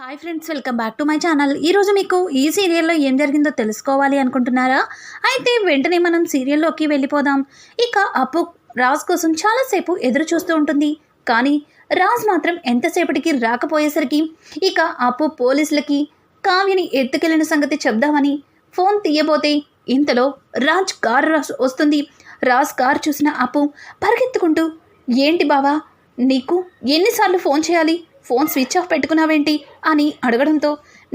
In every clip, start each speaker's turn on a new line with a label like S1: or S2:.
S1: Hi friends, welcome back to my channel. ఈరోజు మీకు ఈ సీరియల్లో ఏం జరిగిందో తెలుసుకోవాలి అనుకుంటున్నారా? అయితే వెంటనే మనం సీరియల్లోకి వెళ్ళిపోదాం. ఇక అప్పు రాజ్ కోసం చాలాసేపు ఎదురు చూస్తూ ఉంటుంది. కానీ రాజ్ మాత్రం ఎంతసేపటికి రాకపోయేసరికి ఇక అప్పు పోలీసులకి కావ్యని ఎత్తుకెళ్లిన సంగతి చెప్దామని ఫోన్ తీయబోతే ఇంతలో రాజ్ కారు వస్తుంది. రాజ్ కారు చూసిన అప్పు పరిగెత్తుకుంటూ, ఏంటి బావా, నీకు ఎన్నిసార్లు ఫోన్ చేయాలి, ఫోన్ స్విచ్ ఆఫ్ పెట్టుకున్నావేంటి అని అడగడంతో,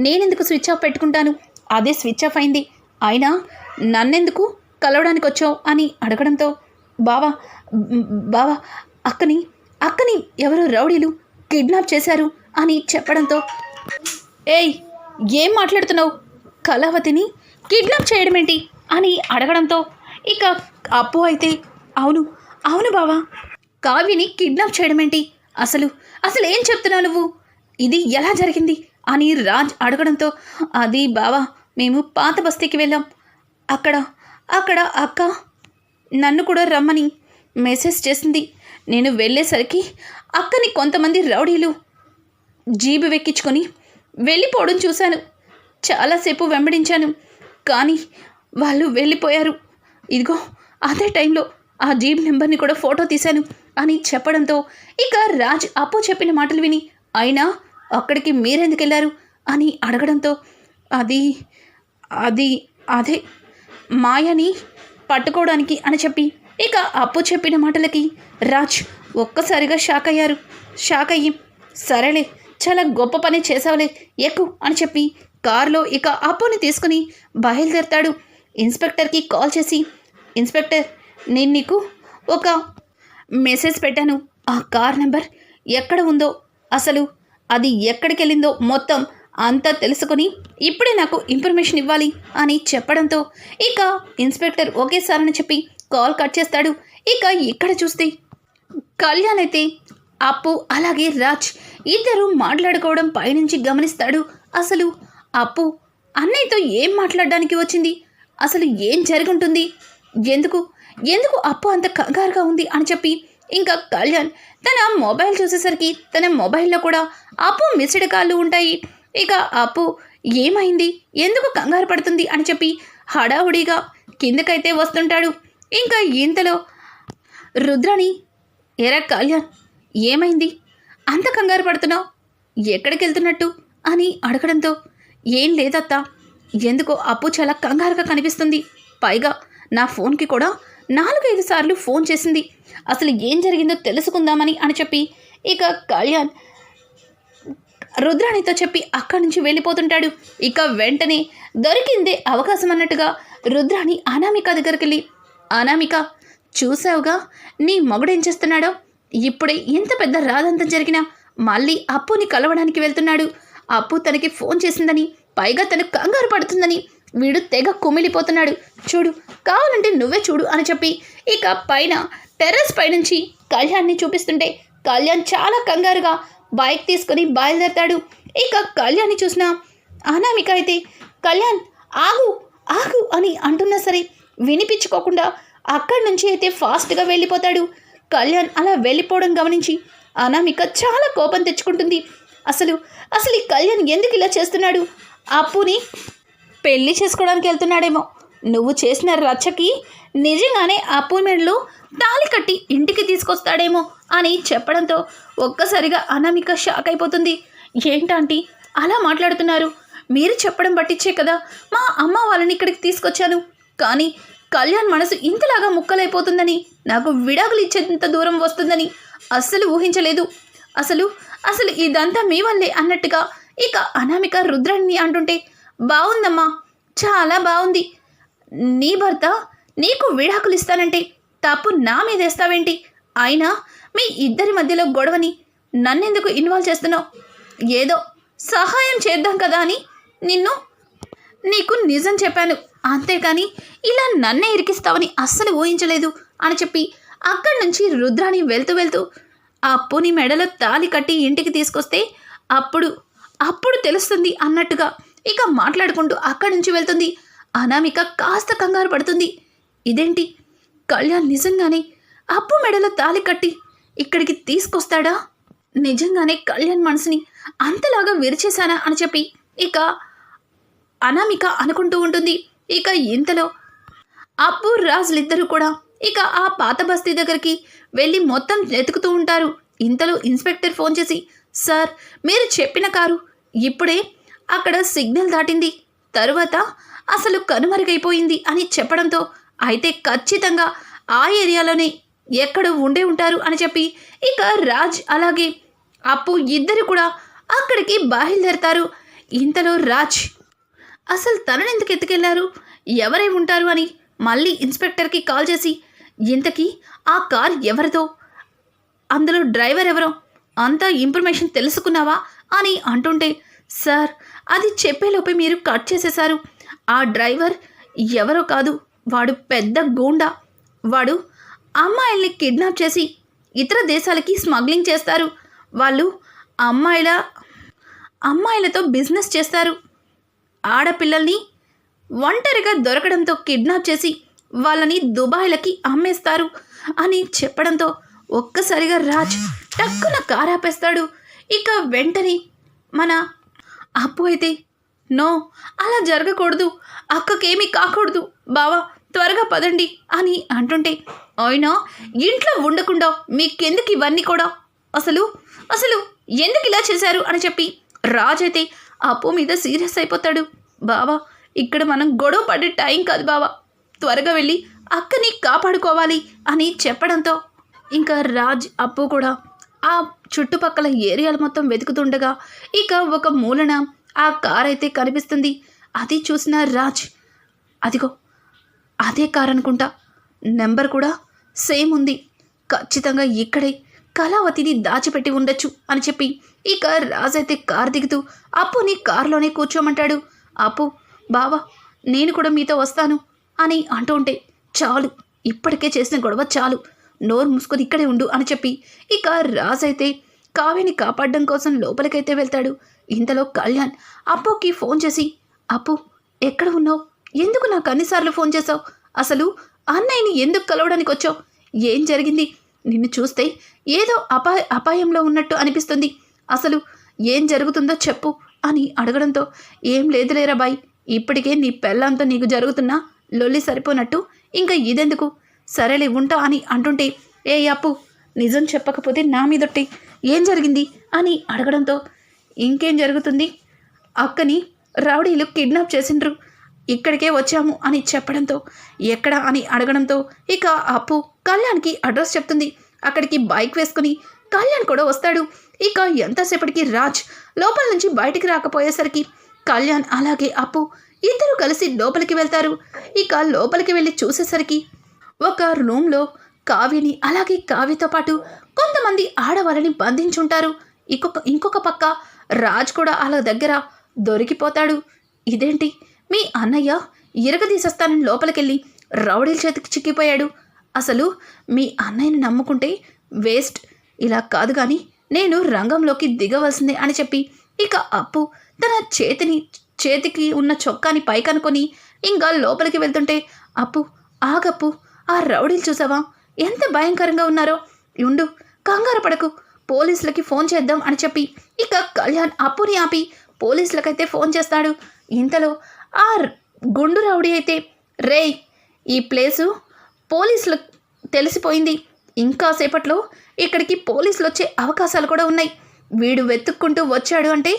S1: నేనెందుకు స్విచ్ ఆఫ్ పెట్టుకుంటాను, అదే స్విచ్ ఆఫ్ అయింది, అయినా నన్నెందుకు కలవడానికి వచ్చావు అని అడగడంతో, బావా బావా అక్కని ఎవరో రౌడీలు కిడ్నాప్ చేశారు అని చెప్పడంతో, ఏయ్ ఏం మాట్లాడుతున్నావు, కళావతిని కిడ్నాప్ చేయడం ఏంటి అని అడగడంతో, ఇక అప్పు అయితే అవును అవును బావా, కావ్యని కిడ్నాప్ చేయడం ఏంటి, అసలు ఏం చెప్తున్నావు నువ్వు, ఇది ఎలా జరిగింది అని రాజ్ అడగడంతో, అది బావా, మేము పాత బస్తీకి వెళ్ళాం, అక్కడ అక్క నన్ను కూడా రమ్మని మెసేజ్ చేసింది. నేను వెళ్ళేసరికి అక్కని కొంతమంది రౌడీలు జీబు వెక్కించుకొని వెళ్ళిపోవడం చూశాను. చాలాసేపు వెంబడించాను, కానీ వాళ్ళు వెళ్ళిపోయారు. ఇదిగో అదే టైంలో ఆ జీప్ నెంబర్ని కూడా ఫోటో తీశాను అని చెప్పడంతో, ఇక రాజ్ అప్పు చెప్పిన మాటలు విని, అయినా అక్కడికి మీరెందుకు వెళ్ళారు అని అడగడంతో, అదే మాయని పట్టుకోవడానికి అని చెప్పి, ఇక అప్పు చెప్పిన మాటలకి రాజ్ ఒక్కసారిగా షాక్ అయ్యి, సరేలే, చాలా గొప్ప పని చేసావులే, ఎక్కు అని చెప్పి కారులో ఇక అప్పుని తీసుకుని బయలుదేరతాడు. ఇన్స్పెక్టర్కి కాల్ చేసి, ఇన్స్పెక్టర్, నేను నీకు ఒక మెసేజ్ పెట్టాను, ఆ కార్ నెంబర్ ఎక్కడ ఉందో, అసలు అది ఎక్కడికి వెళ్ళిందో మొత్తం అంతా తెలుసుకొని ఇప్పుడే నాకు ఇన్ఫర్మేషన్ ఇవ్వాలి అని చెప్పడంతో, ఇక ఇన్స్పెక్టర్ ఒకేసారని చెప్పి కాల్ కట్ చేస్తాడు. ఇక ఇక్కడ చూస్తే కళ్యాణ్ అయితే అప్పు అలాగే రాజ్ ఇద్దరు మాట్లాడుకోవడం పైనుంచి గమనిస్తాడు. అసలు అప్పు అన్నయ్యతో ఏం మాట్లాడడానికి వచ్చింది, అసలు ఏం జరుగుంటుంది, ఎందుకు అప్పు అంత కంగారుగా ఉంది అని చెప్పి, ఇంకా కళ్యాణ్ తన మొబైల్ చూసేసరికి తన మొబైల్లో కూడా అప్పు మిస్డ్ కాళ్ళు ఉంటాయి. ఇక అప్పు ఏమైంది, ఎందుకు కంగారు పడుతుంది అని చెప్పి హడావుడిగా కిందకైతే వస్తుంటాడు. ఇంకా ఇంతలో రుద్రాని, ఎరా కళ్యాణ్, ఏమైంది, అంత కంగారు పడుతున్నావు, ఎక్కడికి వెళ్తున్నట్టు అని అడగడంతో, ఏం లేదత్తా, ఎందుకో అప్పు చాలా కంగారుగా కనిపిస్తుంది, పైగా నా ఫోన్కి కూడా 4-5 సార్లు ఫోన్ చేసింది, అసలు ఏం జరిగిందో తెలుసుకుందామని అని చెప్పి, ఇక కళ్యాణ్ రుద్రాణితో చెప్పి అక్కడి నుంచి వెళ్ళిపోతుంటాడు. ఇక వెంటనే దొరికిందే అవకాశం అన్నట్టుగా రుద్రాణి అనామిక దగ్గరికి వెళ్ళి, అనామిక, చూసావుగా నీ మగుడేం చేస్తున్నాడో, ఇప్పుడే ఇంత పెద్ద రాదంతం జరిగినా మళ్ళీ అప్పుని కలవడానికి వెళ్తున్నాడు, అప్పు తనకి ఫోన్ చేసిందని, పైగా తనకు కంగారు పడుతుందని వీడు తెగ కుమిలిపోతున్నాడు, చూడు, కావాలంటే నువ్వే చూడు అని చెప్పి, ఇక పైన టెర్రస్ పైనుంచి కళ్యాణ్ని చూపిస్తుంటే, కళ్యాణ్ చాలా కంగారుగా బైక్ తీసుకొని బయలుదేరతాడు. ఇక కళ్యాణ్ని చూసిన అనామిక అయితే, కళ్యాణ్ ఆగు ఆగు అని అంటున్నా సరే వినిపించుకోకుండా అక్కడి నుంచి అయితే ఫాస్ట్గా వెళ్ళిపోతాడు. కళ్యాణ్ అలా వెళ్ళిపోవడం గమనించి అనామిక చాలా కోపం తెచ్చుకుంటుంది. అసలు ఈ కళ్యాణ్ ఎందుకు ఇలా చేస్తున్నాడు, అప్పుని పెళ్లి చేసుకోవడానికి వెళ్తున్నాడేమో, నువ్వు చేసిన రచ్చకి నిజంగానే అప్పు మెడలో తాళి కట్టి ఇంటికి తీసుకొస్తాడేమో అని చెప్పడంతో ఒక్కసారిగా అనామిక షాక్ అయిపోతుంది. ఏంటంటీ అలా మాట్లాడుతున్నారు, మీరు చెప్పడం పట్టించే కదా మా అమ్మ వాళ్ళని ఇక్కడికి తీసుకొచ్చాను, కానీ కళ్యాణ్ మనసు ఇంతలాగా ముక్కలైపోతుందని, నాకు విడాకులు ఇచ్చేంత దూరం వస్తుందని అస్సలు ఊహించలేదు, అసలు ఇదంతా మీ వల్లే అన్నట్టుగా ఇక అనామిక రుద్రాణిని అంటుంటే, బాగుందమ్మా, చాలా బాగుంది, నీ భర్త నీకు విడాకులు ఇస్తానంటే తప్పు నా మీద వేస్తావేంటి, అయినా మీ ఇద్దరి మధ్యలో గొడవని నన్నెందుకు ఇన్వాల్వ్ చేస్తున్నావు, ఏదో సహాయం చేద్దాం కదా అని నీకు నిజం చెప్పాను, అంతేకాని ఇలా నన్నే ఇరికిస్తావని అస్సలు ఊహించలేదు అని చెప్పి అక్కడి నుంచి రుద్రాణి వెళ్తూ అప్పుని మెడలో తాళి కట్టి ఇంటికి తీసుకొస్తే అప్పుడు తెలుస్తుంది అన్నట్టుగా ఇక మాట్లాడుకుంటూ అక్కడి నుంచి వెళ్తుంది. అనామిక కాస్త కంగారు పడుతుంది, ఇదేంటి, కళ్యాణ్ నిజంగానే అప్పు మెడలో తాళి కట్టి ఇక్కడికి తీసుకొస్తాడా, నిజంగానే కళ్యాణ్ మనసుని అంతలాగా విరిచేశానా అని చెప్పి ఇక అనామిక అనుకుంటూ ఉంటుంది. ఇక ఇంతలో అప్పు రాజులిద్దరూ కూడా ఇక ఆ పాత బస్తీ దగ్గరికి వెళ్ళి మొత్తం వెతుకుతూ ఉంటారు. ఇంతలో ఇన్స్పెక్టర్ ఫోన్ చేసి, సార్ మీరు చెప్పిన కారు ఇప్పుడే అక్కడ సిగ్నల్ దాటింది, తరువాత అసలు కనుమరుగైపోయింది అని చెప్పడంతో అయితే ఖచ్చితంగా ఆ ఏరియాలోనే ఎక్కడ ఉండే ఉంటారు అని చెప్పి ఇక రాజ్ అలాగే అప్పు ఇద్దరు కూడా అక్కడికి బయలుదేరతారు. ఇంతలో రాజ్ అసలు తనని ఎందుకు ఎత్తుకెళ్లారు, ఎవరై ఉంటారు అని మళ్ళీ ఇన్స్పెక్టర్కి కాల్ చేసి, ఇంతకీ ఆ కార్ ఎవరిదో, అందులో డ్రైవర్ ఎవరో అంతా ఇన్ఫర్మేషన్ తెలుసుకున్నావా అని అంటుంటే, సార్ అది చెప్పేలోపే మీరు కట్ చేసేశారు. ఆ డ్రైవర్ ఎవరో కాదు, వాడు పెద్ద గూండా. వాడు అమ్మాయిల్ని కిడ్నాప్ చేసి ఇతర దేశాలకి స్మగ్లింగ్ చేస్తారు. వాళ్ళు అమ్మాయిలతో బిజినెస్ చేస్తారు. ఆడపిల్లల్ని ఒంటరిగా దొరకడంతో కిడ్నాప్ చేసి వాళ్ళని దుబాయ్లకి అమ్మేస్తారు అని చెప్పడంతో ఒక్కసారిగా రాజ్ టక్కున కారాపేస్తాడు. ఇక వెంటనే మన అప్పు అయితే, నో అలా జరగకూడదు, అక్కకేమీ కాకూడదు బావా, త్వరగా పదండి అని అంటుంటే, అయినా ఇంట్లో ఉండకుండా మీకెందుకు ఇవన్నీ కూడా, అసలు ఎందుకు ఇలా చేశారు అని చెప్పి రాజ్ అయితే అప్పు మీద సీరియస్ అయిపోతాడు. బావా ఇక్కడ మనం గొడవ పడే టైం కాదు బావా, త్వరగా వెళ్ళి అక్కని కాపాడుకోవాలి అని చెప్పడంతో ఇంకా రాజ్ అప్పు కూడా ఆ చుట్టుపక్కల ఏరియాలు మొత్తం వెతుకుతుండగా ఇక ఒక మూలన ఆ కార్ అయితే కనిపిస్తుంది. అది చూసిన రాజ్, అదిగో అదే కార్ అనుకుంటా, నెంబర్ కూడా సేమ్ ఉంది, ఖచ్చితంగా ఇక్కడే కళావతిని దాచిపెట్టి ఉండొచ్చు అని చెప్పి ఇక రాజ్ అయితే కార్ దిగుతూ అప్పుని కారులోనే కూర్చోమంటాడు. అప్పు బావా నేను కూడా మీతో వస్తాను అని అంటూ ఉంటే, చాలు ఇప్పటికే చేసిన గొడవ చాలు, నోరు మూసుకొని ఇక్కడే ఉండు అని చెప్పి ఇక రాజ్ అయితే కావ్యని కాపాడడం కోసం లోపలికైతే వెళ్తాడు. ఇంతలో కళ్యాణ్ అప్పుకి ఫోన్ చేసి, అప్పు ఎక్కడ ఉన్నావు, ఎందుకు నాకు అన్నిసార్లు ఫోన్ చేసావు, అసలు అన్నయ్యని ఎందుకు కలవడానికి వచ్చావు, ఏం జరిగింది, నిన్ను చూస్తే ఏదో అపాయంలో ఉన్నట్టు అనిపిస్తుంది, అసలు ఏం జరుగుతుందో చెప్పు అని అడగడంతో, ఏం లేదులేరా బాయ్, ఇప్పటికే నీ పెళ్ళంతో నీకు జరుగుతున్నా లొల్లి సరిపోనట్టు ఇంకా ఇదెందుకు, సరేలే ఉంటా అని అంటుంటే, ఏ అప్పు నిజం చెప్పకపోతే నా మీదొట్టి ఏం జరిగింది అని అడగడంతో, ఇంకేం జరుగుతుంది, అక్కని రౌడీలు కిడ్నాప్ చేసిండ్రు, ఇక్కడికే వచ్చాము అని చెప్పడంతో, ఎక్కడ అని అడగడంతో ఇక అప్పు కళ్యాణ్కి అడ్రస్ చెప్తుంది. అక్కడికి బైక్ వేసుకుని కళ్యాణ్ కూడా వస్తాడు. ఇక ఎంతసేపటికి రాజ్ లోపల నుంచి బయటికి రాకపోయేసరికి కళ్యాణ్ అలాగే అప్పు ఇద్దరు కలిసి లోపలికి వెళ్తారు. ఇక లోపలికి వెళ్ళి చూసేసరికి ఒక రూమ్లో కావ్యని అలాగే కావ్యతో పాటు కొంతమంది ఆడవాళ్ళని బంధించుంటారు. ఇంకొక పక్క రాజ్ కూడా అలా దగ్గర దొరికిపోతాడు. ఇదేంటి, మీ అన్నయ్య ఇరగదీసేస్తానని లోపలికెళ్ళి రౌడీల చేతికి చిక్కిపోయాడు, అసలు మీ అన్నయ్యని నమ్ముకుంటే వేస్ట్, ఇలా కాదు కానీ నేను రంగంలోకి దిగవలసిందే అని చెప్పి ఇక అప్పు తన చేతికి ఉన్న చొక్కాని పైకనుకొని ఇంకా లోపలికి వెళ్తుంటే, అప్పు ఆగప్పు, ఆ రౌడీలు చూసావా ఎంత భయంకరంగా ఉన్నారో, ఉండు కంగారు పడకు, పోలీసులకి ఫోన్ చేద్దాం అని చెప్పి ఇక కళ్యాణ్ అప్పుని ఆపి పోలీసులకైతే ఫోన్ చేస్తాడు. ఇంతలో ఆ గుండు రౌడీ అయితే, రేయ్ ఈ ప్లేసు పోలీసులు తెలిసిపోయింది, ఇంకా సేపట్లో ఇక్కడికి పోలీసులు వచ్చే అవకాశాలు కూడా ఉన్నాయి, వీడు వెతుక్కుంటూ వచ్చాడు అంటే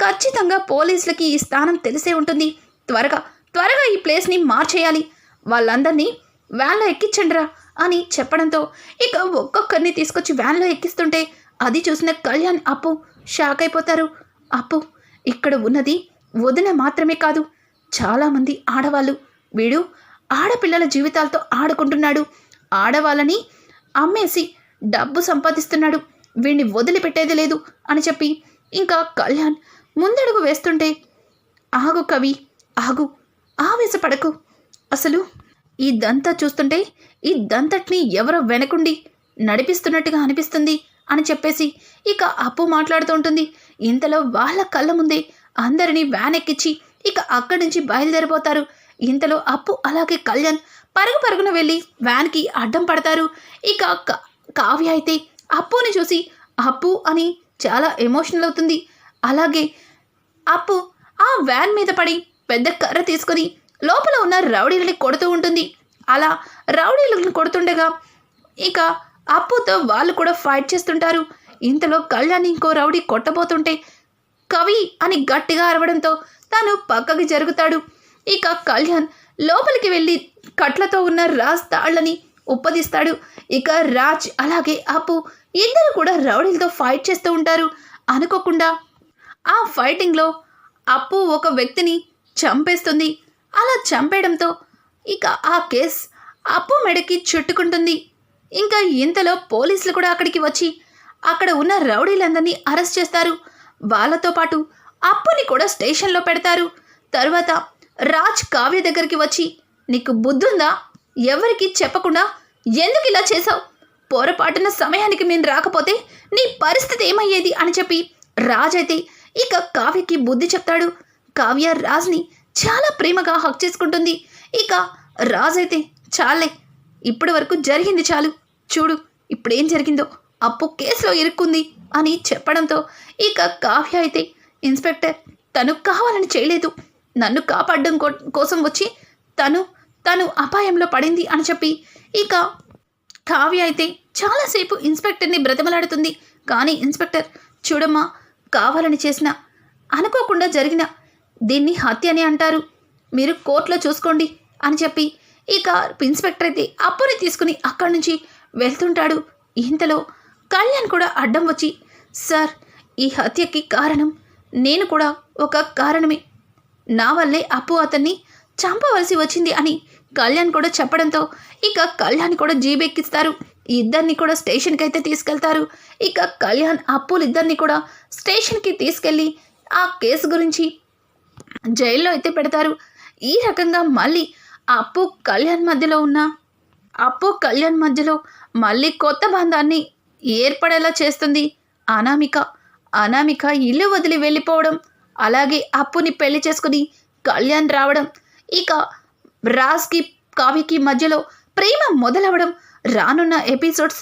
S1: ఖచ్చితంగా పోలీసులకి ఈ స్థానం తెలిసే ఉంటుంది, త్వరగా ఈ ప్లేస్ని మార్చేయాలి, వాళ్ళందరినీ వ్యాన్లో ఎక్కించండిరా అని చెప్పడంతో ఇక ఒక్కొక్కరిని తీసుకొచ్చి వ్యాన్లో ఎక్కిస్తుంటే అది చూసిన కళ్యాణ్ అప్పు షాక్ అయిపోతారు. అప్పు ఇక్కడ ఉన్నది వదిన మాత్రమే కాదు, చాలామంది ఆడవాళ్ళు, వీడు ఆడపిల్లల జీవితాలతో ఆడుకుంటున్నాడు, ఆడవాళ్ళని అమ్మేసి డబ్బు సంపాదిస్తున్నాడు, వీడిని వదిలిపెట్టేది లేదు అని చెప్పి ఇంకా కళ్యాణ్ ముందడుగు వేస్తుంటే, ఆగు కవి ఆగు, ఆవేశపడకు, అసలు ఇదంతా చూస్తుంటే ఇదంతటినీ ఎవరో వెనకుండి నడిపిస్తున్నట్టుగా అనిపిస్తుంది అని చెప్పేసి ఇక అప్పు మాట్లాడుతూ ఉంటుంది. ఇంతలో వాళ్ళ కళ్ళ ముందే అందరినీ వ్యాన్ ఎక్కించి ఇక అక్కడి నుంచి బయలుదేరిపోతారు. ఇంతలో అప్పు అలాగే కళ్యాణ్ పరుగున వెళ్ళి వ్యాన్కి అడ్డం పడతారు. ఇక కావ్య అయితే అప్పుని చూసి అప్పు అని చాలా ఎమోషనల్ అవుతుంది. అలాగే అప్పు ఆ వ్యాన్ మీద పడి పెద్ద కర్ర తీసుకొని లోపల ఉన్న రౌడీలని కొడుతూ ఉంటుంది. అలా రౌడీలను కొడుతుండగా ఇక అప్పుతో వాళ్ళు కూడా ఫైట్ చేస్తుంటారు. ఇంతలో కళ్యాణ్ ఇంకో రౌడీ కొట్టబోతుంటే కవి అని గట్టిగా అరవడంతో తాను పక్కకి జరుగుతాడు. ఇక కళ్యాణ్ లోపలికి వెళ్ళి కట్లతో ఉన్న రాజ్ తాళ్ళని ఉప్పదిస్తాడు. ఇక రాజ్ అలాగే అప్పు ఇద్దరు కూడా రౌడీలతో ఫైట్ చేస్తూ ఉంటారు. అనుకోకుండా ఆ ఫైటింగ్లో అప్పు ఒక వ్యక్తిని చంపేస్తుంది. అలా చంపేయడంతో ఇక ఆ కేస్ అప్పు మెడకి చుట్టుకుంటుంది. ఇంకా ఇంతలో పోలీసులు కూడా అక్కడికి వచ్చి అక్కడ ఉన్న రౌడీలందరినీ అరెస్ట్ చేస్తారు. వాళ్ళతో పాటు అప్పుని కూడా స్టేషన్లో పెడతారు. తర్వాత రాజ్ కావ్య దగ్గరికి వచ్చి నీకు బుద్ధుందా? ఎవరికి చెప్పకుండా ఎందుకు ఇలా చేశావు? పొరపాటున సమయానికి మేము రాకపోతే నీ పరిస్థితి ఏమయ్యేది అని చెప్పి రాజ్ అయితే ఇక కావ్యకి బుద్ధి చెప్తాడు. కావ్య రాజ్ని చాలా ప్రేమగా హక్ చేసుకుంటుంది. ఇక రాజ్ అయితే చాలే, ఇప్పటి వరకు జరిగింది చాలు, చూడు ఇప్పుడేం జరిగిందో, అప్పు కేసులో ఇరుక్కుంది అని చెప్పడంతో ఇక కావ్య అయితే ఇన్స్పెక్టర్ తను కావాలని చేయలేదు, నన్ను కాపాడడం కోసం వచ్చి తను అపాయంలో పడింది అని చెప్పి ఇక కావ్య అయితే చాలాసేపు ఇన్స్పెక్టర్ని బ్రతిమలాడుతుంది. కానీ ఇన్స్పెక్టర్ చూడమ్మా, కావాలని చేసిన అనుకోకుండా జరిగిన దీన్ని హత్య అని అంటారు, మీరు కోర్టులో చూసుకోండి అని చెప్పి ఇక ఇన్స్పెక్టర్ అయితే అప్పుని తీసుకుని అక్కడి నుంచి వెళ్తుంటాడు. ఇంతలో కళ్యాణ్ కూడా అడ్డం వచ్చి సార్, ఈ హత్యకి కారణం నేను కూడా ఒక కారణమే, నా వల్లే అప్పు అతన్ని చంపవలసి వచ్చింది అని కళ్యాణ్ కూడా చెప్పడంతో ఇక కళ్యాణ్ కూడా జీబెక్కిస్తారు. ఇద్దరిని కూడా స్టేషన్కి అయితే తీసుకెళ్తారు. ఇక కళ్యాణ్ అప్పులిద్దరిని కూడా స్టేషన్కి తీసుకెళ్ళి ఆ కేసు గురించి జైల్లో అయితే పెడతారు. ఈ రకంగా మళ్ళీ అప్పు కళ్యాణ్ మధ్యలో మళ్ళీ కొత్త బంధాన్ని ఏర్పడేలా చేస్తుంది అనామిక ఇల్లు వదిలి వెళ్ళిపోవడం, అలాగే అప్పుని పెళ్లి చేసుకుని కళ్యాణ్ రావడం, ఇక రాజ్కి కావ్యకి మధ్యలో ప్రేమ మొదలవడం, రానున్న ఎపిసోడ్స్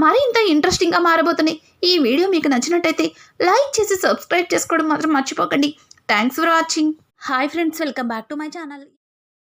S1: మరింత ఇంట్రెస్టింగ్గా మారబోతున్నాయి. ఈ వీడియో మీకు నచ్చినట్టయితే లైక్ చేసి సబ్స్క్రైబ్ చేసుకోవడం మాత్రం మర్చిపోకండి. Thanks for watching. Hi friends, welcome back to my channel.